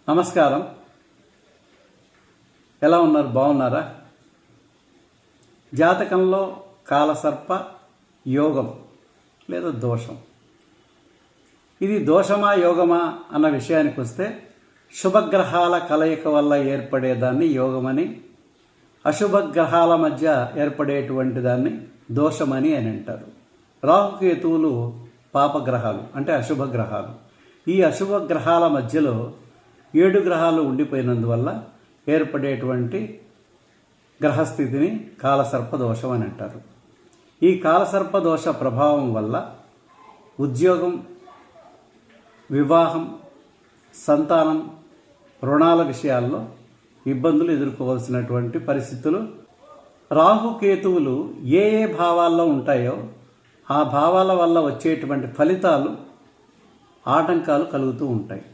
నమస్కారం. ఎలా ఉన్నారు? బాగున్నారా? జాతకంలో కాలసర్ప యోగం లేదా దోషం, ఇది దోషమా యోగమా అన్న విషయానికి వస్తే, శుభగ్రహాల కలయిక వల్ల ఏర్పడేదాన్ని యోగమని, అశుభగ్రహాల మధ్య ఏర్పడేటువంటి దాన్ని దోషమని అని అంటారు. రాహుకేతువులు పాపగ్రహాలు, అంటే అశుభగ్రహాలు. ఈ అశుభగ్రహాల మధ్యలో 7 గ్రహాలు ఉండిపోయినందువల్ల ఏర్పడేటువంటి గ్రహస్థితిని కాలసర్ప దోషం అని అంటారు. ఈ కాలసర్ప దోష ప్రభావం వల్ల ఉద్యోగం, వివాహం, సంతానం, రుణాల విషయాల్లో ఇబ్బందులు ఎదుర్కోవాల్సినటువంటి పరిస్థితులు. రాహుకేతువులు ఏ భావాల్లో ఉంటాయో ఆ భావాల వల్ల వచ్చేటువంటి ఫలితాలు, ఆటంకాలు కలుగుతూ ఉంటాయి.